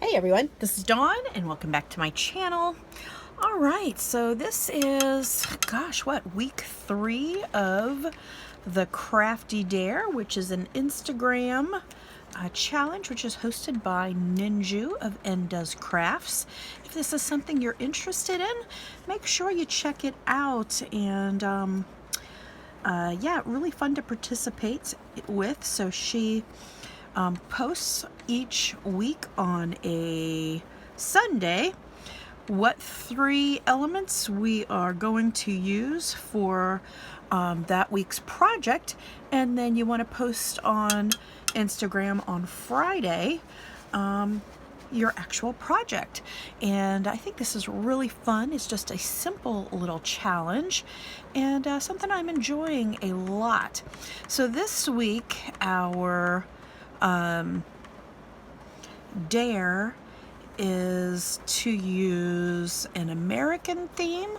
Hey everyone, this is Dawn and welcome back to my channel. All right, so this is, gosh, what, week 3 of the Crafty Dare, which is an Instagram challenge, which is hosted by Ninju of N Does Crafts. If this is something you're interested in, make sure you check it out. And yeah, really fun to participate with. So she posts each week on a Sunday what 3 elements we are going to use for that week's project, and then you want to post on Instagram on Friday your actual project. And I think this is really fun. It's just a simple little challenge and something I'm enjoying a lot. So this week our dare is to use an American theme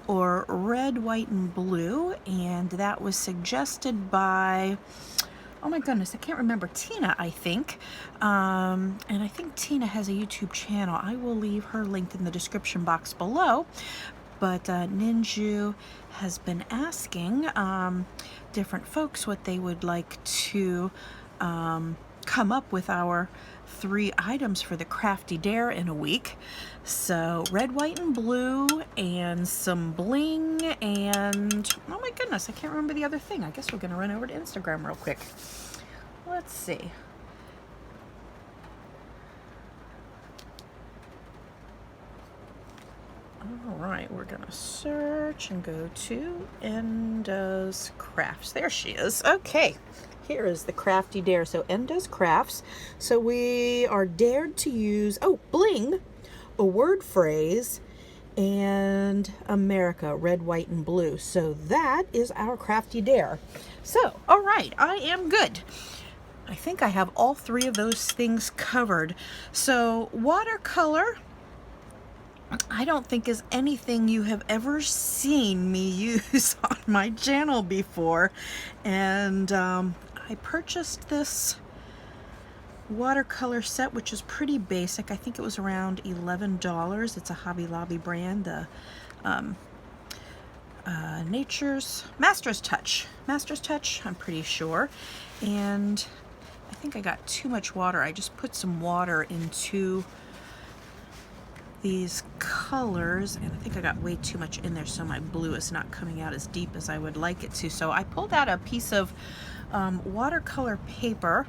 or red, white, and blue, and that was suggested by, oh my goodness, I can't remember, Tina, I think. And I think Tina has a YouTube channel. I will leave her linked in the description box below. But Ninju has been asking different folks what they would like to come up with our 3 items for the Crafty Dare in a week. So red, white, and blue, and some bling, and oh my goodness, I can't remember the other thing. I guess we're gonna run over to Instagram real quick. Let's see. All right, we're gonna search and go to N Does Crafts. There she is. Okay, here is the Crafty Dare. So N Does Crafts. So we are dared to use, oh, bling, a word phrase, and America, red, white, and blue. So that is our Crafty Dare. So, all right, I am good. I think I have all 3 of those things covered. So watercolor, I don't think is anything you have ever seen me use on my channel before. And I purchased this watercolor set, which is pretty basic. I think it was around $11. It's a Hobby Lobby brand, the Master's Touch, I'm pretty sure. And I think I got too much water. I just put some water into these colors, and I think I got way too much in there, so my blue is not coming out as deep as I would like it to. So I pulled out a piece of watercolor paper.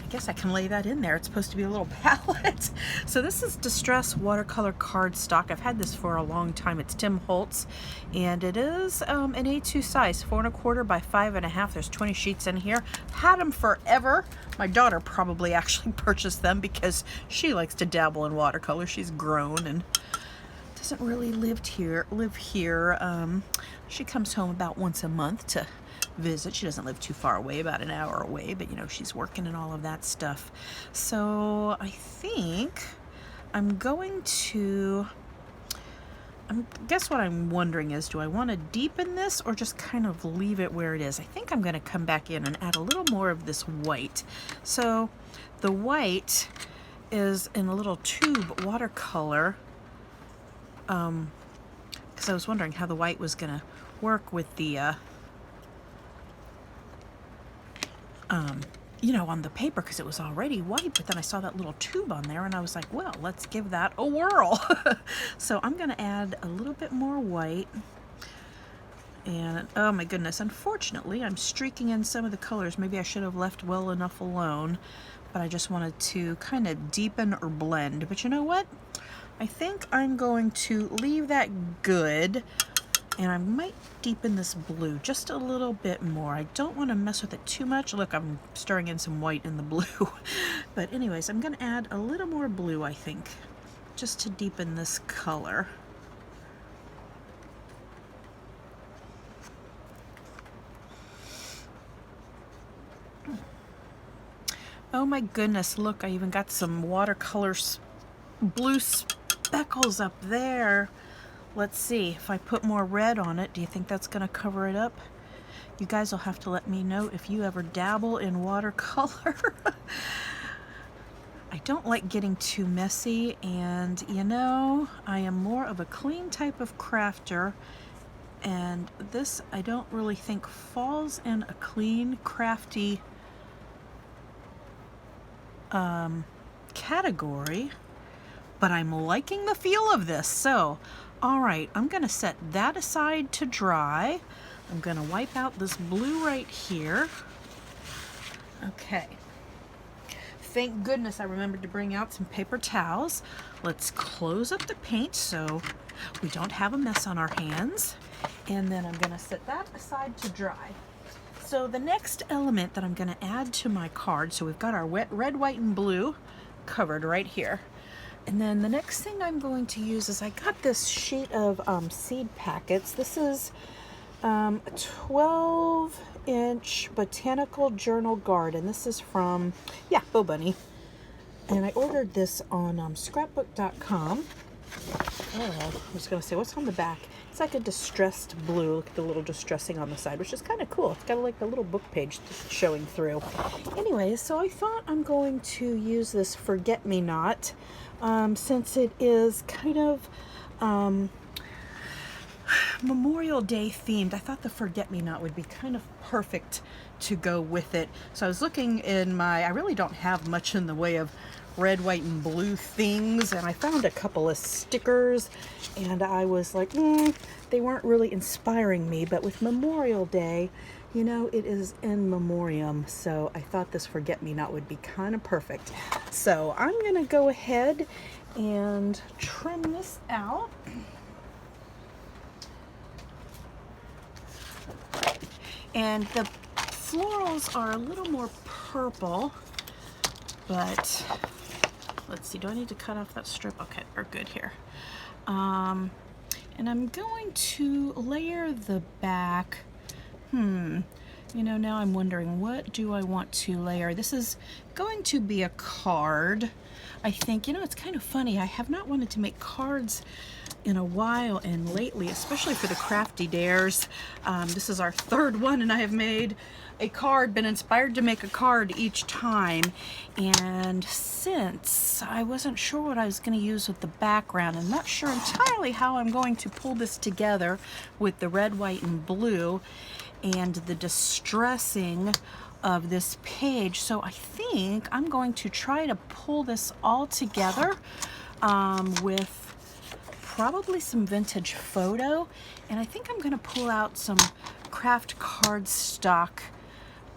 I guess I can lay that in there. It's supposed to be a little palette. So this is Distress Watercolor Cardstock. I've had this for a long time. It's Tim Holtz, and it is an A2 size, 4 1/4 by 5 1/2. There's 20 sheets in here. Had them forever. My daughter probably actually purchased them because she likes to dabble in watercolor. She's grown and doesn't really live here. She comes home about once a month to visit. She doesn't live too far away, about an hour away, but you know, she's working and all of that stuff. So I think I'm going to, guess what I'm wondering is, do I want to deepen this or just kind of leave it where it is? I think I'm going to come back in and add a little more of this white. So the white is in a little tube watercolor, because I was wondering how the white was going to work with the you know, on the paper, because it was already white, but then I saw that little tube on there and I was like, well, let's give that a whirl. So I'm going to add a little bit more white. And oh my goodness, unfortunately I'm streaking in some of the colors. Maybe I should have left well enough alone, but I just wanted to kind of deepen or blend. But you know what? I think I'm going to leave that good. And I might deepen this blue just a little bit more. I don't want to mess with it too much. Look, I'm stirring in some white in the blue. But anyways, I'm going to add a little more blue, I think, just to deepen this color. Oh my goodness, look, I even got some watercolor blue speckles up there. Let's see, if I put more red on it, do you think that's going to cover it up? You guys will have to let me know if you ever dabble in watercolor. I don't like getting too messy, and you know, I am more of a clean type of crafter, and this I don't really think falls in a clean, crafty category, but I'm liking the feel of this. So, all right, I'm gonna set that aside to dry. I'm gonna wipe out this blue right here. Okay. Thank goodness I remembered to bring out some paper towels. Let's close up the paint so we don't have a mess on our hands. And then I'm gonna set that aside to dry. So the next element that I'm gonna add to my card, so we've got our red, white, and blue covered right here. And then the next thing I'm going to use is I got this sheet of seed packets. This is a 12-inch Botanical Journal Garden. This is from, yeah, Bo Bunny. And I ordered this on scrapbook.com. Oh, I was going to say, what's on the back? It's like a distressed blue. Look at the little distressing on the side, which is kind of cool. It's got like a little book page showing through. Anyways, so I thought I'm going to use this Forget-Me-Not since it is kind of Memorial Day themed. I thought the Forget-Me-Not would be kind of perfect to go with it. So I was looking in my, I really don't have much in the way of red, white, and blue things, and I found a couple of stickers, and I was like, they weren't really inspiring me, but with Memorial Day, you know, it is in memoriam, so I thought this Forget-Me-Not would be kind of perfect. So I'm gonna go ahead and trim this out. And the florals are a little more purple, but let's see, do I need to cut off that strip? Okay, we're good here. And I'm going to layer the back. You know, now I'm wondering, what do I want to layer? This is going to be a card. I think, you know, it's kind of funny. I have not wanted to make cards in a while, and lately, especially for the Crafty Dares. This is our third one, and I have made a card, been inspired to make a card each time. And since I wasn't sure what I was going to use with the background, I'm not sure entirely how I'm going to pull this together with the red, white, and blue and the distressing of this page. So I think I'm going to try to pull this all together with probably some vintage photo, and I think I'm going to pull out some craft cardstock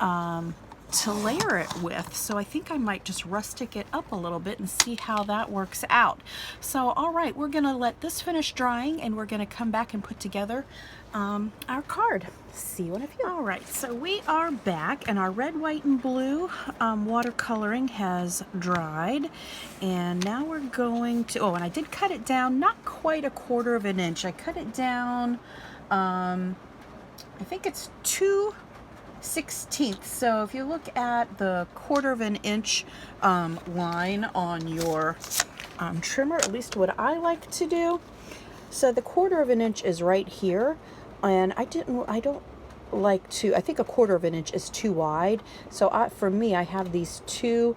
to layer it with. So I think I might just rustic it up a little bit and see how that works out. So all right, we're going to let this finish drying, and we're going to come back and put together our card. See you in a few. All right, so we are back, and our red, white, and blue watercoloring has dried, and now we're going to, oh, and I did cut it down, not quite 1/4 of an inch. I cut it down, I think it's 2/16. So if you look at the 1/4 of an inch line on your trimmer, at least what I like to do. So the 1/4 of an inch is right here, and I don't like to, I think 1/4 of an inch is too wide. So for me, I have these two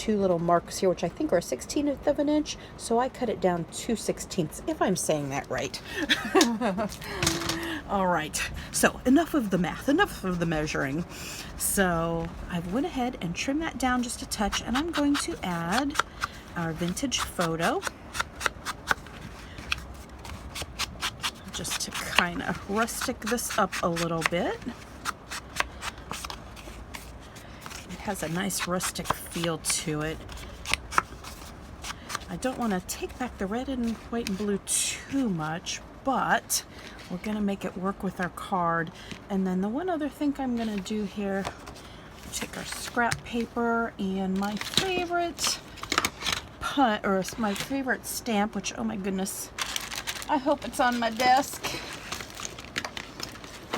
little marks here, which I think are 1/16 of an inch. So I cut it down 2/16, if I'm saying that right. All right, so enough of the math, enough of the measuring. So I went ahead and trimmed that down just a touch, and I'm going to add our vintage photo, just to kind of rustic this up a little bit. It has a nice rustic feel to it. I don't want to take back the red and white and blue too much, but we're going to make it work with our card. And then the one other thing I'm going to do here, take our scrap paper and my favorite my favorite stamp, which, oh my goodness, I hope it's on my desk.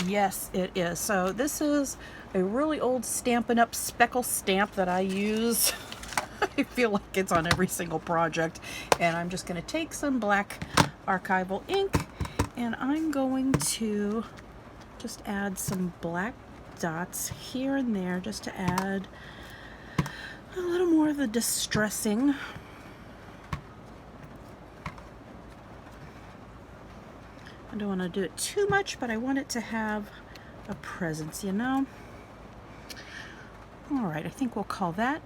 Yes, it is. So this is a really old Stampin' Up! Speckle stamp that I use. I feel like it's on every single project. And I'm just going to take some black archival ink, and I'm going to just add some black dots here and there, just to add a little more of the distressing. I don't want to do it too much, but I want it to have a presence, you know? All right, I think we'll call that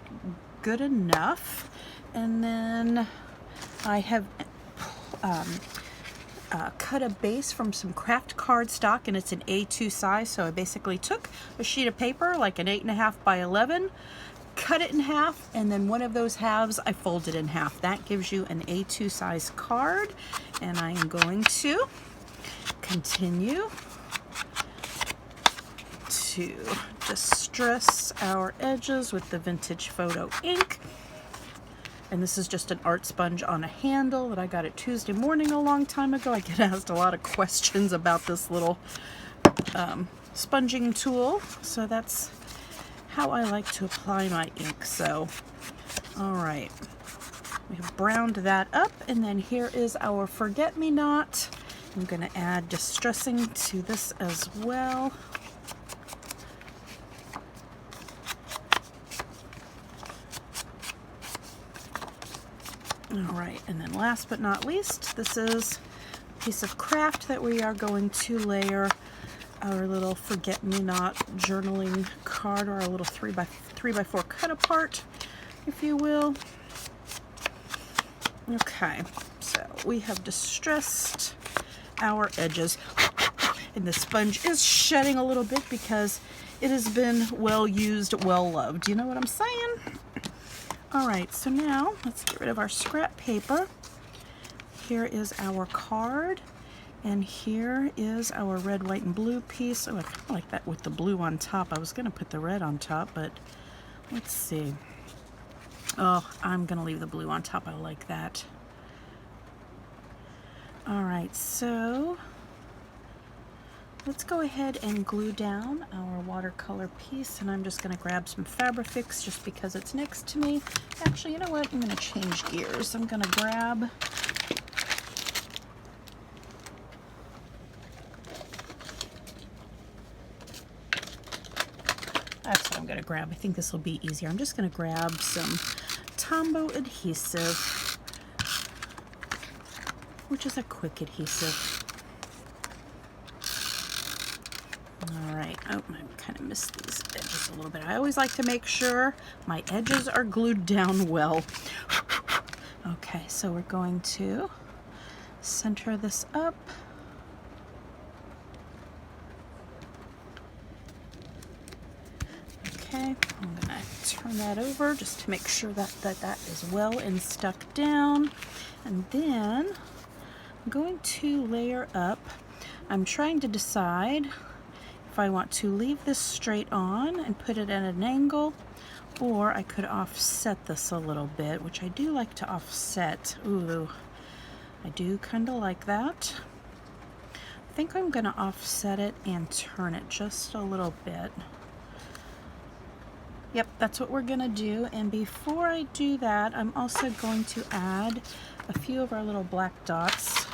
good enough. And then I have cut a base from some craft cardstock, and it's an A2 size, so I basically took a sheet of paper, like an 8.5 by 11, cut it in half, and then one of those halves I folded in half. That gives you an A2 size card, and I am going to continue to distress our edges with the vintage photo ink. And this is just an art sponge on a handle that I got at Tuesday morning a long time ago. I get asked a lot of questions about this little sponging tool. So that's how I like to apply my ink. So, all right, we've browned that up, and then here is our forget-me-not. I'm gonna add distressing to this as well. All right, and then last but not least, this is a piece of craft that we are going to layer our little forget-me-not journaling card, or our little 3x4 cut apart, if you will. Okay, so we have distressed our edges, and the sponge is shedding a little bit because it has been well used, well loved. You know what I'm saying? All right, so now let's get rid of our scrap paper. Here is our card, and here is our red, white, and blue piece. Oh, I kind of like that with the blue on top. I was gonna put the red on top, but let's see. Oh, I'm gonna leave the blue on top. I like that. All right, so let's go ahead and glue down our watercolor piece, and I'm just going to grab some Fabrifix just because it's next to me. Actually, you know what? I'm going to change gears. I'm going to grab that's what I'm going to grab. I think this will be easier. I'm just going to grab some Tombow adhesive, which is a quick adhesive. All right, oh, I kind of missed these edges a little bit. I always like to make sure my edges are glued down well. Okay, so we're going to center this up. Okay, I'm gonna turn that over just to make sure that that is well and stuck down. And then I'm going to layer up. I'm trying to decide if I want to leave this straight on and put it at an angle, or I could offset this a little bit, which I do like to offset. Ooh, I do kind of like that. I think I'm gonna offset it and turn it just a little bit. Yep, that's what we're gonna do. And before I do that, I'm also going to add a few of our little black dots.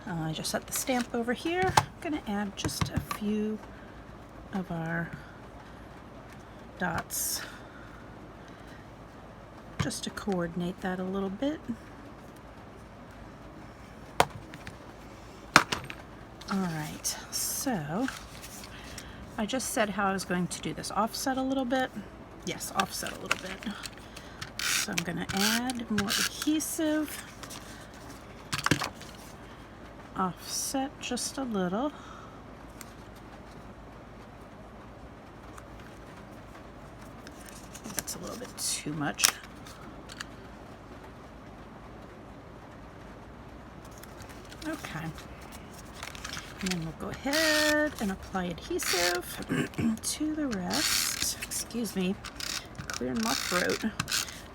I just set the stamp over here. I'm gonna add just a few of our dots just to coordinate that a little bit. All right, so I just said how I was going to do this. Offset a little bit. Yes, offset a little bit. So I'm gonna add more adhesive. Offset just a little. That's a little bit too much. Okay. And then we'll go ahead and apply adhesive to the rest. Excuse me, clearing my throat.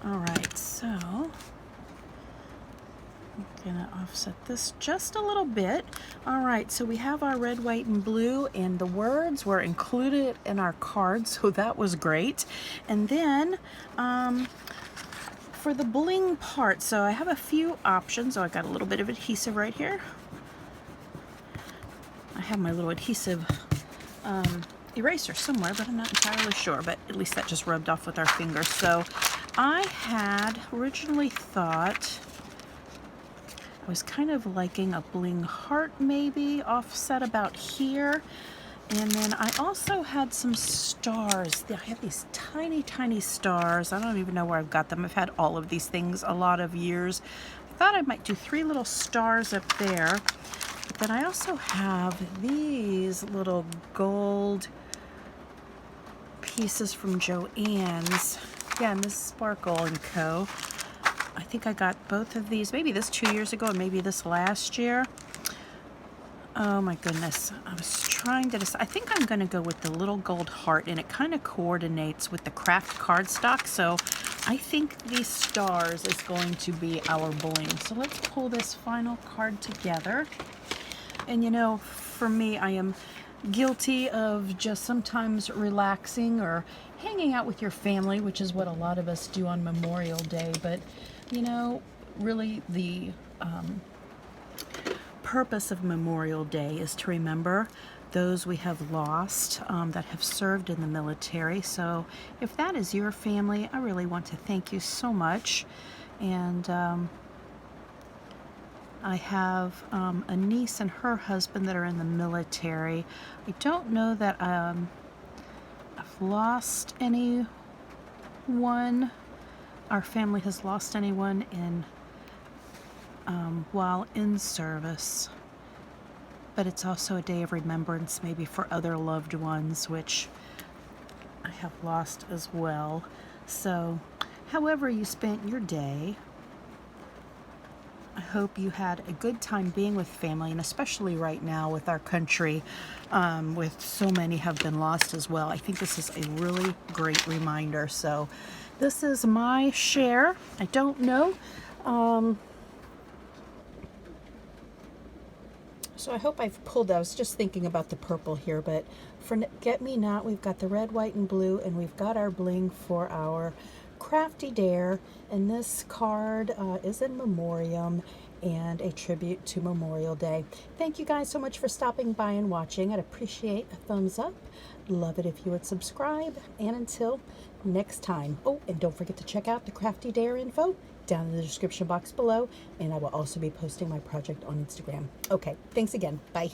All right, so I'm gonna offset this just a little bit. All right, so we have our red, white, and blue, and the words were included in our card, so that was great. And then for the bling part, so I have a few options. Oh, I got a little bit of adhesive right here. I have my little adhesive eraser somewhere, but I'm not entirely sure. But at least that just rubbed off with our fingers. So I had originally thought I was kind of liking a bling heart maybe offset about here. And then I also had some stars. I have these tiny, tiny stars. I don't even know where I've got them. I've had all of these things a lot of years. I thought I might do 3 little stars up there. But then I also have these little gold pieces from Joann's. Yeah, Miss Sparkle & Co. I think I got both of these, maybe this 2 years ago and maybe this last year. Oh my goodness, I was trying to decide. I think I'm going to go with the little gold heart, and it kind of coordinates with the craft cardstock, so I think these stars is going to be our bling. So let's pull this final card together. And you know, for me, I am guilty of just sometimes relaxing or hanging out with your family, which is what a lot of us do on Memorial Day, but you know, really the purpose of Memorial Day is to remember those we have lost that have served in the military. So if that is your family, I really want to thank you so much. And I have a niece and her husband that are in the military. I don't know that I've lost anyone. Our family has lost anyone in while in service, but it's also a day of remembrance maybe for other loved ones, which I have lost as well. So however you spent your day, I hope you had a good time being with family, and especially right now with our country, with so many have been lost as well. I think this is a really great reminder. So this is my share. I don't know. So I hope I've pulled, I was just thinking about the purple here, but for Get Me Not, we've got the red, white, and blue, and we've got our bling for our Crafty Dare, and this card is in memoriam and a tribute to Memorial Day. Thank you guys so much for stopping by and watching. I'd appreciate a thumbs up. Love it if you would subscribe, and until next time. Oh, and don't forget to check out the Crafty Dare info down in the description box below, and I will also be posting my project on Instagram. Okay, thanks again. Bye.